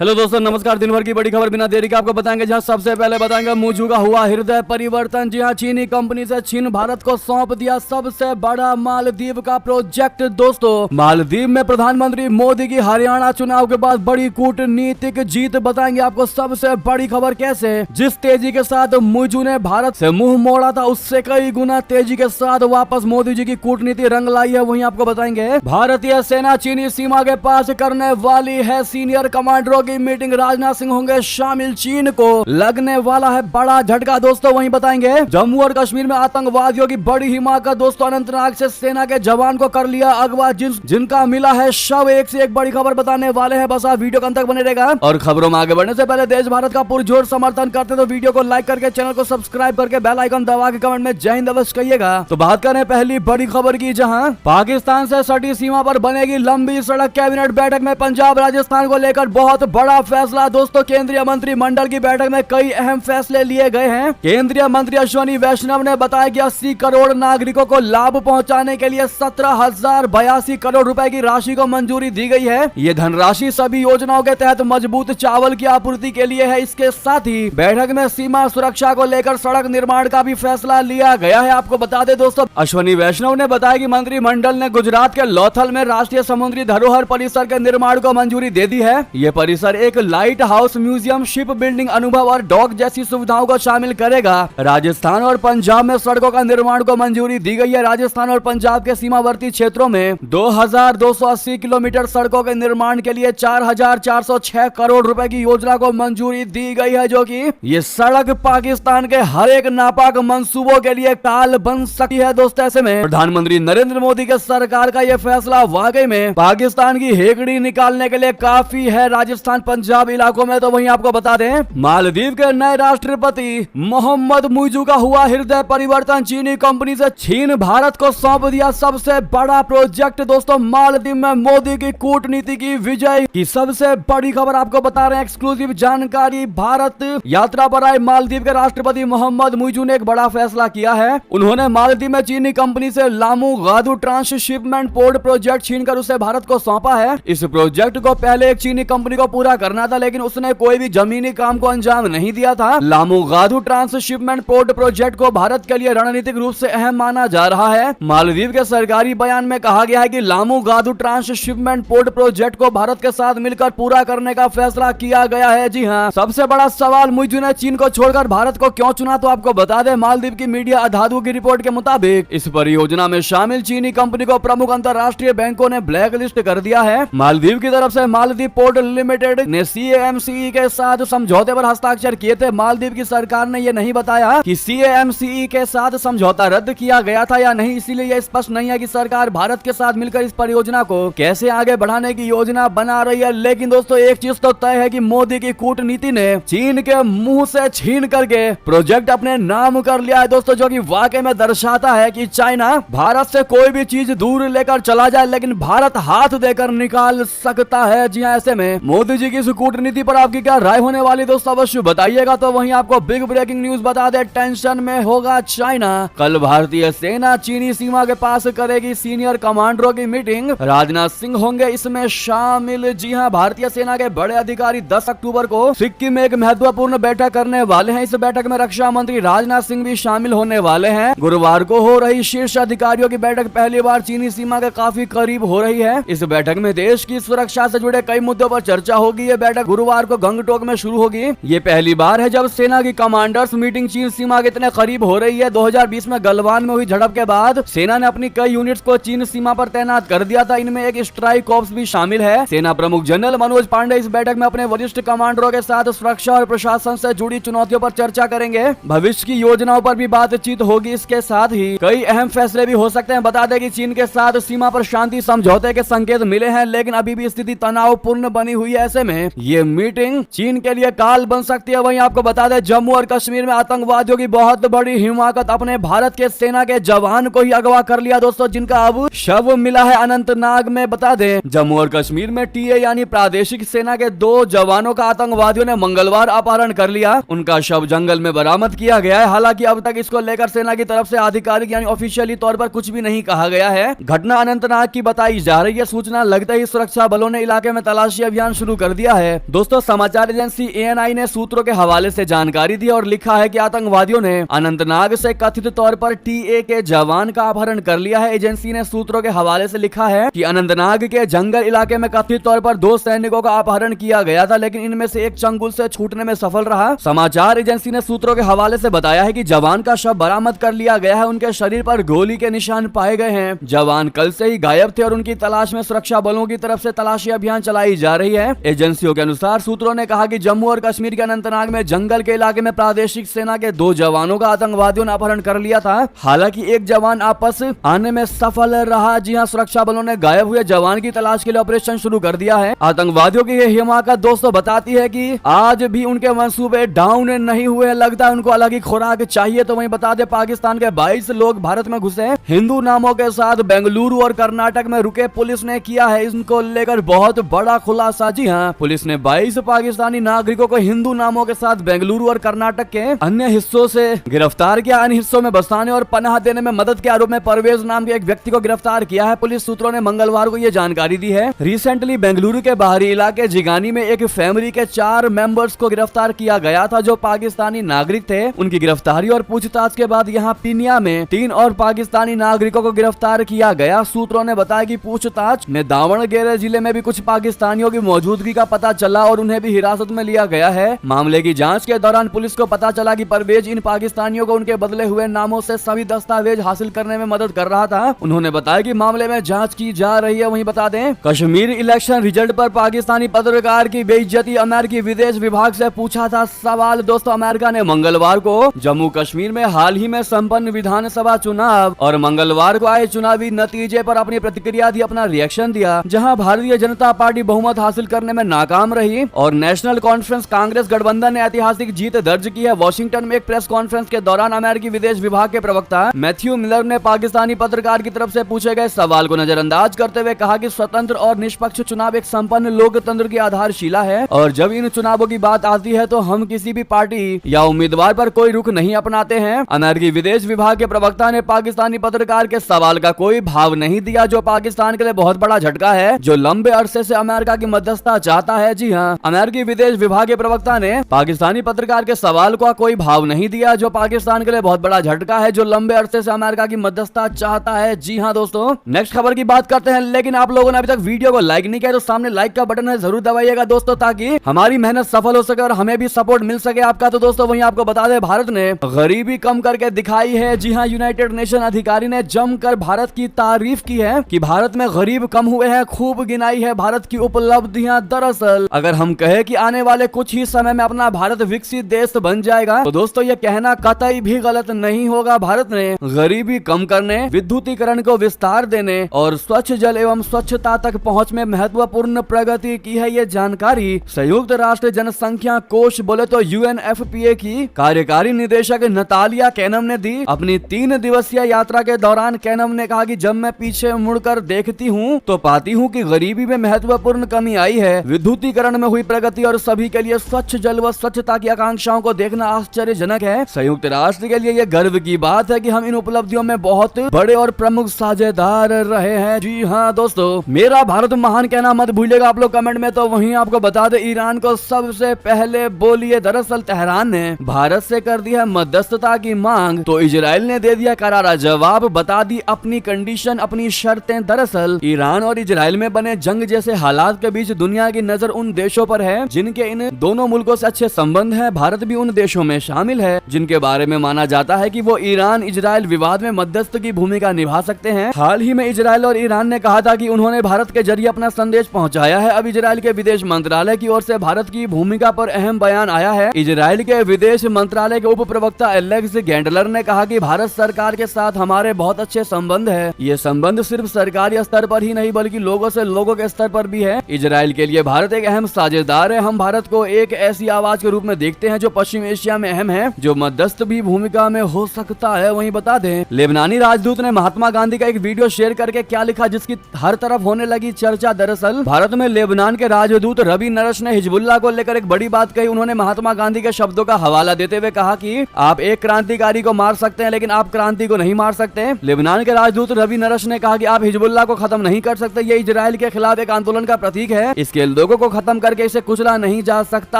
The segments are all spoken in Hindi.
हेलो दोस्तों, नमस्कार। दिन भर की बड़ी खबर बिना देरी के आपको बताएंगे, जहां सबसे पहले बताएंगे मुझू का हुआ हृदय परिवर्तन। जी हां, चीनी कंपनी से चीन भारत को सौंप दिया सबसे बड़ा मालदीव का प्रोजेक्ट। दोस्तों, मालदीव में प्रधानमंत्री मोदी की हरियाणा चुनाव के बाद बड़ी कूटनीतिक जीत। बताएंगे आपको सबसे बड़ी खबर कैसे। जिस तेजी के साथ मुझू ने भारत से मुंह मोड़ा था, उससे कई गुना तेजी के साथ वापस मोदी जी की कूटनीति रंग लाई है, वहीं आपको बताएंगे। भारतीय सेना चीनी सीमा के पास करने वाली है सीनियर कमांडरों की मीटिंग, राजनाथ सिंह होंगे शामिल। चीन को लगने वाला है बड़ा झटका। दोस्तों, वहीं बताएंगे जम्मू और कश्मीर में आतंकवादियों की बड़ी हिमाकत। दोस्तों, अनंतनाग से सेना के जवान को कर लिया अगवा, जिनका मिला है शव। एक से एक बड़ी खबर बताने वाले हैं, बस आप वीडियो के अंत तक बने रहेगा। और खबरों में आगे बढ़ने से पहले देश भारत का पुरजोर समर्थन करते तो वीडियो को लाइक करके चैनल को सब्सक्राइब करके बेल आइकन दबा के कमेंट में जय हिंद अवश्य कहिएगा। तो बात करें पहली बड़ी खबर की, जहां पाकिस्तान से सटी सीमा पर बनेगी लंबी सड़क। कैबिनेट बैठक में पंजाब राजस्थान को लेकर बहुत बड़ा फैसला। दोस्तों, केंद्रीय मंत्रिमंडल की बैठक में कई अहम फैसले लिए गए हैं। केंद्रीय मंत्री अश्विनी वैष्णव ने बताया कि 80 करोड़ नागरिकों को लाभ पहुंचाने के लिए 17,082 करोड़ रुपए की राशि को मंजूरी दी गई है। ये धनराशि सभी योजनाओं के तहत मजबूत चावल की आपूर्ति के लिए है। इसके साथ ही बैठक में सीमा सुरक्षा को लेकर सड़क निर्माण का भी फैसला लिया गया है। आपको बता दें दोस्तों, अश्विनी वैष्णव ने बताया कि मंत्रिमंडल ने गुजरात के लोथल में राष्ट्रीय समुद्री धरोहर परिसर के निर्माण को मंजूरी दे दी है। ये परिसर एक light house, museum, ship building अनुभव और डॉक जैसी सुविधाओं को शामिल करेगा। राजस्थान और पंजाब में सड़कों का निर्माण को मंजूरी दी गई है। राजस्थान और पंजाब के सीमावर्ती क्षेत्रों में 2280 किलोमीटर सड़कों के निर्माण के लिए 4,406 करोड़ रुपए की योजना को मंजूरी दी गई है, जो कि ये सड़क पाकिस्तान के हर एक नापाक मंसूबों के लिए काल बन सकती है। दोस्तों, ऐसे में प्रधानमंत्री नरेंद्र मोदी के सरकार का यह फैसला वाकई में पाकिस्तान की हेकड़ी निकालने के लिए काफी है। राजस्थान पंजाब इलाकों में तो वहीं आपको बता दें, मालदीव के नए राष्ट्रपति मोहम्मद मुइजू का हुआ हृदय परिवर्तन। चीनी कंपनी से चीन भारत को सौंप दिया सबसे बड़ा प्रोजेक्ट। दोस्तों, मालदीव में मोदी की कूटनीति की विजय की सबसे बड़ी खबर आपको बता रहे हैं, एक्सक्लूसिव जानकारी। भारत यात्रा पर आए मालदीव के राष्ट्रपति मोहम्मद मुइजू ने एक बड़ा फैसला किया है। उन्होंने मालदीव में चीनी कंपनी से लामू गादू ट्रांसशिपमेंट पोर्ट प्रोजेक्ट छीनकर उसे भारत को सौंपा है। इस प्रोजेक्ट को पहले एक चीनी कंपनी को पूरा करना था, लेकिन उसने कोई भी जमीनी काम को अंजाम नहीं दिया था। लामू गादू ट्रांसशिपमेंट पोर्ट प्रोजेक्ट को भारत के लिए रणनीतिक रूप से अहम माना जा रहा है। मालदीव के सरकारी बयान में कहा गया है कि लामू गादू ट्रांसशिपमेंट पोर्ट प्रोजेक्ट को भारत के साथ मिलकर पूरा करने का फैसला किया गया है। जी हाँ, सबसे बड़ा सवाल, मुइजू ने चीन को छोड़कर भारत को क्यों चुना? तो आपको बता दें, मालदीव की मीडिया अधाधु की रिपोर्ट के मुताबिक इस परियोजना में शामिल चीनी कंपनी को प्रमुख अंतरराष्ट्रीय बैंकों ने ब्लैक लिस्ट कर दिया है। मालदीव की तरफ से मालदीव पोर्ट लिमिटेड ने CAMCE के साथ समझौते पर हस्ताक्षर किए थे। मालदीव की सरकार ने यह नहीं बताया कि CAMCE के साथ समझौता रद्द किया गया था या नहीं, इसीलिए यह स्पष्ट नहीं है कि सरकार भारत के साथ मिलकर इस परियोजना को कैसे आगे बढ़ाने की योजना बना रही है। लेकिन दोस्तों, एक चीज तो तय है कि मोदी की कूटनीति ने चीन के मुंह से छीन करके प्रोजेक्ट अपने नाम कर लिया है। दोस्तों, जो कि वाकई में दर्शाता है कि चाइना भारत से कोई भी चीज दूर लेकर चला जाए, लेकिन भारत हाथ देकर निकाल सकता है। जी हाँ, ऐसे में मोदी जी की इस कूटनीति पर आपकी क्या राय होने वाली, दोस्तों अवश्य बताइएगा। तो वहीं आपको बिग ब्रेकिंग न्यूज बता दे, टेंशन में होगा चाइना। कल भारतीय सेना चीनी सीमा के पास करेगी सीनियर कमांडरों की मीटिंग, राजनाथ सिंह होंगे इसमें शामिल। जी हां, भारतीय सेना के बड़े अधिकारी 10 अक्टूबर को सिक्किम में एक महत्वपूर्ण बैठक करने वाले हैं। इस बैठक में रक्षा मंत्री राजनाथ सिंह भी शामिल होने वाले हैं। गुरुवार को हो रही शीर्ष अधिकारियों की बैठक पहली बार चीनी सीमा के काफी करीब हो रही है। इस बैठक में देश की सुरक्षा से जुड़े कई मुद्दों पर चर्चा होगी। ये बैठक गुरुवार को गंगटोक में शुरू होगी। ये पहली बार है जब सेना की कमांडर्स मीटिंग चीन सीमा के इतने करीब हो रही है। 2020 में गलवान में हुई झड़प के बाद सेना ने अपनी कई यूनिट्स को चीन सीमा पर तैनात कर दिया था। इनमें एक स्ट्राइक कॉर्प्स भी शामिल है। सेना प्रमुख जनरल मनोज पांडे इस बैठक में अपने वरिष्ठ कमांडरों के साथ सुरक्षा और प्रशासन से जुड़ी चुनौतियों पर चर्चा करेंगे। भविष्य की योजनाओं पर भी बातचीत होगी। इसके साथ ही कई अहम फैसले भी हो सकते हैं। बता दें कि चीन के साथ सीमा पर शांति समझौते के संकेत मिले हैं, लेकिन अभी भी स्थिति तनावपूर्ण बनी हुई है। ऐसे में ये मीटिंग चीन के लिए काल बन सकती है। वहीं आपको बता दें, जम्मू और कश्मीर में आतंकवादियों की बहुत बड़ी हिमाकत, अपने भारत के सेना के जवान को ही अगवा कर लिया दोस्तों, जिनका अब शव मिला है अनंतनाग में। बता दें, जम्मू और कश्मीर में टीए यानी प्रादेशिक सेना के 2 जवानों का आतंकवादियों ने मंगलवार अपहरण कर लिया। उनका शव जंगल में बरामद किया गया है। हालांकि अब तक इसको लेकर सेना की तरफ से आधिकारिक यानी ऑफिशियली तौर पर कुछ भी नहीं कहा गया है। घटना अनंतनाग की बताई जा रही है। सूचना लगते ही सुरक्षा बलों ने इलाके में तलाशी अभियान शुरू कर कर दिया है। दोस्तों समाचार एजेंसी ANI ने सूत्रों के हवाले से जानकारी दी और लिखा है कि आतंकवादियों ने अनंतनाग से कथित तौर पर TA के जवान का अपहरण कर लिया है। एजेंसी ने सूत्रों के हवाले से लिखा है कि अनंतनाग के जंगल इलाके में कथित तौर पर 2 सैनिकों का अपहरण किया गया था, लेकिन इनमें से एक चंगुल से छूटने में सफल रहा। समाचार एजेंसी ने सूत्रों के हवाले से बताया है कि जवान का शव बरामद कर लिया गया है। उनके शरीर पर गोली के निशान पाए गए हैं। जवान कल से ही गायब थे और उनकी तलाश में सुरक्षा बलों की तरफ से तलाशी अभियान चलाई जा रही है। एजेंसियों के अनुसार सूत्रों ने कहा कि जम्मू और कश्मीर के अनंतनाग में जंगल के इलाके में प्रादेशिक सेना के 2 जवानों का आतंकवादियों ने अपहरण कर लिया था। हालांकि एक जवान आपस आने में सफल रहा। जी हां, सुरक्षा बलों ने गायब हुए जवान की तलाश के लिए ऑपरेशन शुरू कर दिया है। आतंकवादियों की यह हिमाकत दोस्तों बताती है कि आज भी उनके मंसूबे डाउन नहीं हुए। लगता है उनको अलग ही खुराक चाहिए। तो वहीं बता दें, पाकिस्तान के 22 लोग भारत में घुसे हिंदू नामों के साथ बेंगलुरु और कर्नाटक में रुके। पुलिस ने किया है इनको लेकर बहुत बड़ा खुलासा। जी हां, पुलिस ने 22 पाकिस्तानी नागरिकों को हिंदू नामों के साथ बेंगलुरु और कर्नाटक के अन्य हिस्सों से गिरफ्तार किया। अन्य हिस्सों में बसाने और पनाह देने में मदद के आरोप में परवेज नाम के एक व्यक्ति को गिरफ्तार किया है। पुलिस सूत्रों ने मंगलवार को यह जानकारी दी है। रिसेंटली बेंगलुरु के बाहरी इलाके जिगानी में एक फैमिली के 4 मेंबर्स को गिरफ्तार किया गया था जो पाकिस्तानी नागरिक थे। उनकी गिरफ्तारी और पूछताछ के बाद यहां पीनिया में 3 और पाकिस्तानी नागरिकों को गिरफ्तार किया गया। सूत्रों ने बताया कि पूछताछ में दावणगेरे जिले में भी कुछ पाकिस्तानियों की मौजूदगी का पता चला और उन्हें भी हिरासत में लिया गया है। मामले की जांच के दौरान पुलिस को पता चला कि परवेज इन पाकिस्तानियों को उनके बदले हुए नामों से सभी दस्तावेज हासिल करने में मदद कर रहा था। उन्होंने बताया कि मामले में जांच की जा रही है। वहीं बता दें, कश्मीर इलेक्शन रिजल्ट पर पाकिस्तानी पत्रकार की बेइज्जती, अमेरिकी विदेश विभाग से पूछा था सवाल। दोस्तों अमेरिका ने मंगलवार को जम्मू कश्मीर में हाल ही में संपन्न विधानसभा चुनाव और मंगलवार को आए चुनावी नतीजे पर अपनी प्रतिक्रिया दी, अपना रिएक्शन दिया। जहां भारतीय जनता पार्टी बहुमत हासिल करने में नाकाम रही और नेशनल कॉन्फ्रेंस कांग्रेस गठबंधन ने ऐतिहासिक जीत दर्ज की है। वॉशिंगटन में एक प्रेस कॉन्फ्रेंस के दौरान अमेरिकी विदेश विभाग के प्रवक्ता मैथ्यू मिलर ने पाकिस्तानी पत्रकार की तरफ से पूछे गए सवाल को नजरअंदाज करते हुए कहा कि स्वतंत्र और निष्पक्ष चुनाव एक संपन्न लोकतंत्र की आधारशिला है और जब इन चुनावों की बात आती है तो हम किसी भी पार्टी या उम्मीदवार पर कोई रुख नहीं अपनाते हैं। अमेरिकी विदेश विभाग के प्रवक्ता ने पाकिस्तानी पत्रकार के सवाल का कोई भाव नहीं दिया, जो पाकिस्तान के लिए बहुत बड़ा झटका है, जो लंबे अरसे से अमेरिका की मध्यस्थता चाहता है। जी हाँ, अमेरिकी विदेश विभाग के प्रवक्ता ने पाकिस्तानी पत्रकार के सवाल का कोई भाव नहीं दिया, जो पाकिस्तान के लिए बहुत बड़ा झटका है, जो लंबे अरसे से अमेरिका की मध्यस्थता चाहता है। जी हाँ दोस्तों, नेक्स्ट खबर की बात करते हैं। लेकिन आप लोगों ने अभी तक वीडियो को लाइक नहीं किया तो सामने लाइक का बटन है, जरूर दबाइएगा दोस्तों, ताकि हमारी मेहनत सफल हो सके और हमें भी सपोर्ट मिल सके आपका। तो दोस्तों वहीं आपको बता दें, भारत ने गरीबी कम करके दिखाई है। जी हाँ, यूनाइटेड नेशन अधिकारी ने जमकर भारत की तारीफ की है कि भारत में गरीब कम हुए हैं, खूब गिनाई है भारत की उपलब्धियां। दरअसल अगर हम कहें कि आने वाले कुछ ही समय में अपना भारत विकसित देश बन जाएगा तो दोस्तों ये कहना कतई भी गलत नहीं होगा। भारत ने गरीबी कम करने, विद्युतीकरण को विस्तार देने और स्वच्छ जल एवं स्वच्छता तक पहुंच में महत्वपूर्ण प्रगति की है। ये जानकारी संयुक्त राष्ट्र जनसंख्या कोष बोले तो UNFPA की कार्यकारी निदेशक नतालिया कैनम ने दी। अपनी 3 दिवसीय यात्रा के दौरान कैनम ने कहा कि जब मैं पीछे मुड़कर देखती हूँ तो पाती हूँ कि गरीबी में महत्वपूर्ण कमी आई है, विद्युतीकरण में हुई प्रगति और सभी के लिए स्वच्छ जल व स्वच्छता की आकांक्षाओं को देखना आश्चर्यजनक है। संयुक्त राष्ट्र के लिए यह गर्व की बात है कि हम इन उपलब्धियों में बहुत बड़े और प्रमुख साझेदार रहे हैं। जी हाँ दोस्तों, मेरा भारत महान कहना मत भूलिएगा आप लोग कमेंट में। तो वहीं आपको बता दें, ईरान को सबसे पहले बोलिए। दरअसल तेहरान ने भारत से कर दी है मध्यस्थता की मांग तो इजराइल ने दे दिया करारा जवाब, बता दी अपनी कंडीशन, अपनी शर्तें। दरअसल ईरान और इजराइल में बने जंग जैसे हालात के बीच दुनिया की नजर उन देशों पर है जिनके इन दोनों मुल्कों से अच्छे संबंध हैं। भारत भी उन देशों में शामिल है जिनके बारे में माना जाता है कि वो ईरान इजराइल विवाद में मध्यस्थ की भूमिका निभा सकते हैं। हाल ही में इजराइल और ईरान ने कहा था कि उन्होंने भारत के जरिए अपना संदेश पहुंचाया है। अब इजराइल के विदेश मंत्रालय की ओर से भारत की भूमिका पर अहम बयान आया है। इजराइल के विदेश मंत्रालय के उप प्रवक्ता एलेक्स गैंडलर ने कहा कि भारत सरकार के साथ हमारे बहुत अच्छे संबंध है। ये संबंध सिर्फ सरकारी स्तर पर ही नहीं बल्कि लोगों से लोगों के स्तर पर भी है। इजराइल के लिए भारत एक अहम साझेदार है। हम भारत को एक ऐसी आवाज के रूप में देखते हैं जो पश्चिम एशिया में अहम है, जो मध्यस्थ भी भूमिका में हो सकता है। वहीं बता दें, लेबनानी राजदूत ने महात्मा गांधी का एक वीडियो शेयर करके क्या लिखा जिसकी हर तरफ होने लगी चर्चा। दरअसल भारत में लेबनान के राजदूत रबी नरश ने हिजबुल्लाह को लेकर एक बड़ी बात कही। उन्होंने महात्मा गांधी के शब्दों का हवाला देते हुए कहा कि आप एक क्रांतिकारी को मार सकते हैं लेकिन आप क्रांति को नहीं मार सकते। लेबनान के राजदूत रबी नरश ने कहा कि आप हिजबुल्लाह को खत्म नहीं कर सकते। ये इजराइल के खिलाफ एक आंदोलन का प्रतीक है। इसके लोगों को खत्म करके इसे कुचला नहीं जा सकता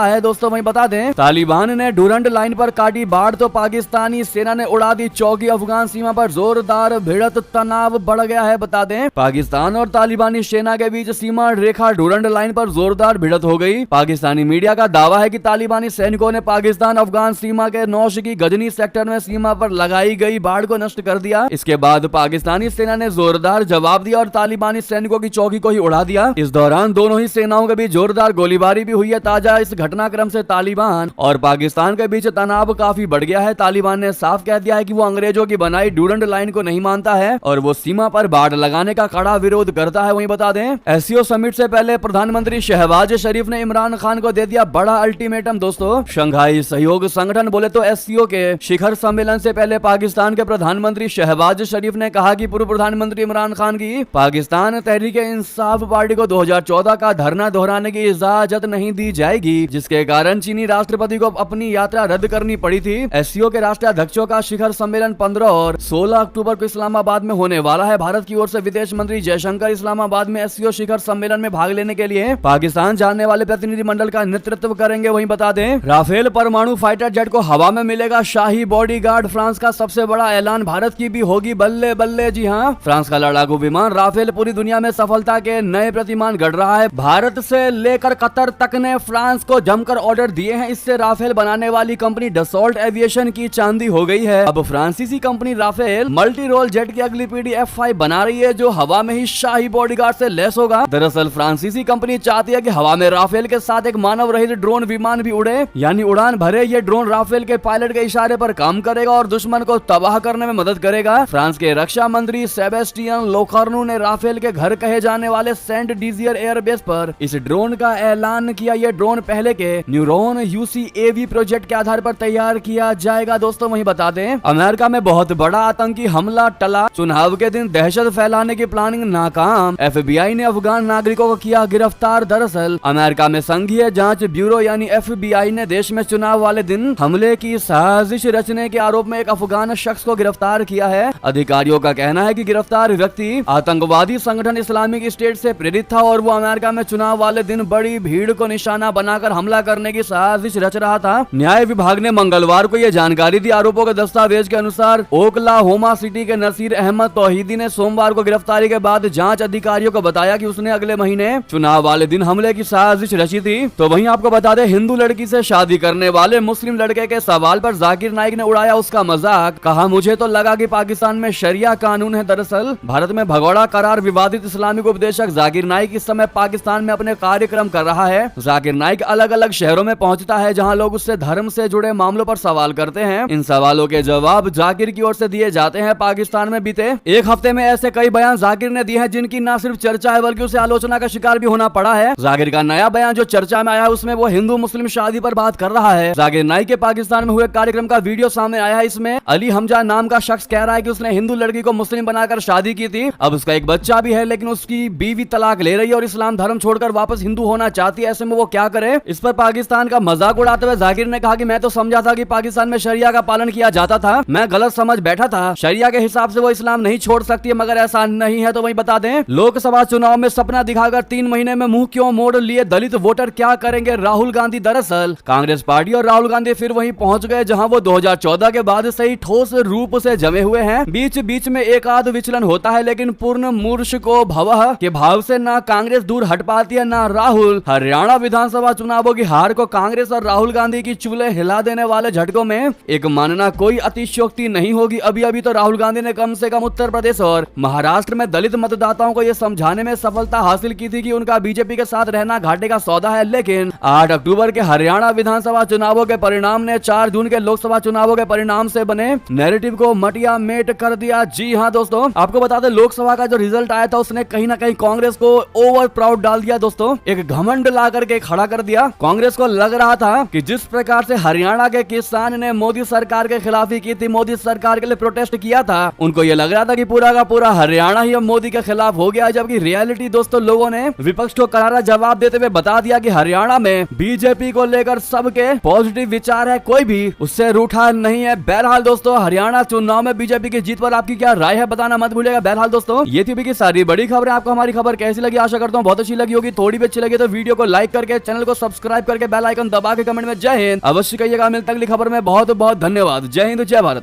है। दोस्तों वहीं बता दें, तालिबान ने डूरंड लाइन पर काटी बाढ़ तो पाकिस्तानी सेना ने उड़ा दी चौकी। अफगान सीमा पर जोरदार भिड़त, तनाव बढ़ गया है। बता दें, पाकिस्तान और तालिबानी सेना के बीच सीमा रेखा डूरंड लाइन पर जोरदार भिड़त हो गई। पाकिस्तानी मीडिया का दावा है कि तालिबानी सैनिकों ने पाकिस्तान अफगान सीमा के नौश की गजनी सेक्टर में सीमा पर लगाई गई बाढ़ को नष्ट कर दिया। इसके बाद पाकिस्तानी सेना ने जोरदार जवाब दिया और तालिबानी सैनिकों की चौकी को ही उड़ा दिया। इस दौरान दोनों ही सेनाओं के बीच जोरदार गोलीबारी भी हुई है। ताजा इस घटनाक्रम से तालिबान और पाकिस्तान के बीच तनाव काफी बढ़ गया है। तालिबान ने साफ कह दिया है कि वो अंग्रेजों की बनाई डूरंड लाइन को नहीं मानता है और वो सीमा पर बाढ़ लगाने का कड़ा विरोध करता है। वहीं बता दें, एससीओ समिट से पहले प्रधानमंत्री शहबाज शरीफ ने इमरान खान को दे दिया बड़ा अल्टीमेटम। दोस्तों, शंघाई सहयोग संगठन बोले तो एससीओ के शिखर सम्मेलन से पहले पाकिस्तान के प्रधानमंत्री शहबाज शरीफ ने कहा कि पूर्व प्रधानमंत्री इमरान खान की पाकिस्तान तहरीक इंसाफ पार्टी को 2014 का धरना दोहराने की इजाजत नहीं दी जाएगी, जिसके कारण चीनी राष्ट्रपति को अपनी यात्रा रद्द करनी पड़ी थी। एससीओ के राष्ट्रीय अध्यक्षों का शिखर सम्मेलन 15 और 16 अक्टूबर को इस्लामाबाद में होने वाला है। भारत की ओर से विदेश मंत्री जयशंकर इस्लामाबाद में एससीओ शिखर सम्मेलन में भाग लेने के लिए पाकिस्तान जाने वाले प्रतिनिधि मंडल का नेतृत्व करेंगे। वहीं बता दें, राफेल परमाणु फाइटर जेट को हवा में मिलेगा शाही बॉडीगार्ड। फ्रांस का सबसे बड़ा ऐलान, भारत की भी होगी बल्ले बल्ले। जी हां, फ्रांस का लड़ाकू विमान राफेल पूरी दुनिया में सफलता के नए प्रतिमान गढ़ रहा है। भारत से लेकर कतर तक ने फ्रांस को जमकर ऑर्डर दिए हैं। इससे राफेल बनाने वाली कंपनी डसॉल्ट एविएशन की चांदी हो गई है। अब फ्रांसीसी company Rafale multi role jet की अगली पीढ़ी F5 बना रही है, जो हवा में ही शाही बॉडीगार्ड से लैस होगा। दरअसल फ्रांसीसी कंपनी चाहती है कि हवा में राफेल के साथ एक मानव रहित ड्रोन विमान भी उड़े, यानी उड़ान भरे। ये ड्रोन राफेल के पायलट के इशारे पर काम करेगा और दुश्मन को तबाह करने में मदद करेगा। फ्रांस के रक्षा मंत्री सेबेस्टियन लोकर्नू ने राफेल के घर कहे जाने वाले सेंट डिजियर एयरबेस पर इस ड्रोन का ऐलान किया। ये ड्रोन पहले के न्यूरॉन UCAV प्रोजेक्ट के आधार पर तैयार किया जाएगा। दोस्तों वहीं बता दें, अमेरिका में बहुत बड़ा आतंकी हमला टला, चुनाव के दिन दहशत फैलाने की प्लानिंग नाकाम। FBI ने अफगान नागरिकों को किया गिरफ्तार। दरअसल अमेरिका में संघीय जांच ब्यूरो यानी FBI ने देश में चुनाव वाले दिन हमले की साजिश रचने के आरोप में एक अफगान शख्स को गिरफ्तार किया है। अधिकारियों का कहना है कि गिरफ्तार व्यक्ति आतंकवादी संगठन इस्लामिक स्टेट से प्रेरित था और वो अमेरिका में चुनाव वाले दिन बड़ी भीड़ को निशाना बनाकर हमला करने की साजिश रच रहा था। न्याय विभाग ने मंगलवार को यह जानकारी दी। आरोपों के दस्तावेज के अनुसार ओकलाहोमा सिटी के नसीर अहमद तौहीदी ने सोमवार को गिरफ्तारी के बाद जांच अधिकारियों को बताया कि उसने अगले महीने चुनाव वाले दिन हमले की साजिश रची थी। तो वहीं आपको बता दें, हिंदू लड़की से शादी करने वाले मुस्लिम लड़के के सवाल पर जाकिर नाइक ने उड़ाया उसका मजाक। कहा, मुझे तो लगा कि पाकिस्तान में शरिया कानून है। दरअसल भारत में भगोड़ा करार विवादित इस्लामिक उपदेशक जाकिर नाइक इस समय पाकिस्तान में अपने कार्यक्रम कर रहा है। जाकिर नाइक अलग अलग शहरों में पहुंचता है जहां लोग उससे धर्म से जुड़े मामलों पर सवाल करते हैं। इन सवालों के जवाब जाकिर की ओर से दिए जाते हैं। पाकिस्तान में बीते एक हफ्ते में ऐसे कई बयान जाकिर ने दिए हैं जिनकी न सिर्फ चर्चा है बल्कि उसे आलोचना का शिकार भी होना पड़ा है। जाकिर का नया बयान जो चर्चा में आया है उसमें वो हिंदू मुस्लिम शादी पर बात कर रहा है। जाकिर नाइक के पाकिस्तान में हुए कार्यक्रम का वीडियो सामने आया है। इसमें अली हमजा नाम का शख्स कह रहा है कि उसने हिंदू लड़की को मुस्लिम बनाकर शादी की थी। अब उसका एक बच्चा भी है, लेकिन उसकी बीवी तलाक ले रही है और इस्लाम धर्म छोड़कर वापस हिंदू होना चाहती है। ऐसे में वो क्या करे? इस पर पाकिस्तान का मजाक उड़ाते हुए जाकिर ने कहा कि मैं तो समझा था कि पाकिस्तान में शरिया का पालन किया जाता था, मैं गलत समझ बैठा था। शरिया के हिसाब से वो इस्लाम नहीं छोड़ सकती है, मगर ऐसा नहीं है। तो वही बता दें, लोकसभा चुनाव में सपना दिखाकर 3 महीने में मुंह क्यों मोड़ लिए दलित वोटर, क्या करेंगे राहुल गांधी? दरअसल कांग्रेस पार्टी और राहुल गांधी फिर वहीं पहुंच गए जहां वो 2014 के बाद से ही ठोस रूप से जमे हुए हैं। बीच बीच में एक आध विचलन होता है, लेकिन पूर्ण मूर्ख को भवः के भाव से ना कांग्रेस दूर हट पाती है ना राहुल। हरियाणा विधानसभा चुनावों की हार को कांग्रेस और राहुल गांधी की चूल्हे हिला देने वाले झटकों में एक मानना कोई अतिशयोक्ति नहीं होगी। अभी अभी तो राहुल गांधी ने कम से कम उत्तर प्रदेश और महाराष्ट्र में दलित मतदाताओं को यह समझाने में सफलता हासिल की थी कि उनका बीजेपी के साथ रहना घाटे का सौदा है। लेकिन 8 अक्टूबर के हरियाणा विधानसभा चुनावों के परिणाम ने 4 जून के लोकसभा चुनावों के परिणाम से बने नैरेटिव को मटिया मेट कर दिया। जी हां दोस्तों, आपको बता दें लोकसभा का जो रिजल्ट आया था उसने कहीं ना कहीं कांग्रेस को ओवर प्राउड डाल दिया। दोस्तों, एक घमंड ला करके खड़ा कर दिया। कांग्रेस को लग रहा था कि जिस प्रकार से हरियाणा के किसान ने मोदी सरकार के खिलाफ ही की थी, मोदी सरकार के लिए प्रोटेस्ट किया था, उनको ये लग रहा था कि पूरा का पूरा हरियाणा ही अब मोदी के खिलाफ हो गया। जबकि रियलिटी दोस्तों, लोगों ने विपक्ष को करारा जवाब देते हुए बता दिया कि हरियाणा में बीजेपी को लेकर सबके पॉजिटिव विचार है, कोई भी उससे रूठा नहीं है। बहरहाल दोस्तों, हरियाणा चुनाव में बीजेपी की जीत पर आपकी क्या राय है बताना मत भूलिएगा। बहरहाल दोस्तों, ये थी की सारी बड़ी खबरें। आपको हमारी खबर कैसी लगी? आशा करता हूँ बहुत अच्छी लगी होगी। थोड़ी भी अच्छी लगी तो वीडियो को लाइक करके चैनल को सब्सक्राइब करके बेल आइकन दबा के कमेंट में जय हिंद अवश्य कहिएगा। मिलता अगली खबर में। बहुत बहुत धन्यवाद। जय हिंद, जय भारत।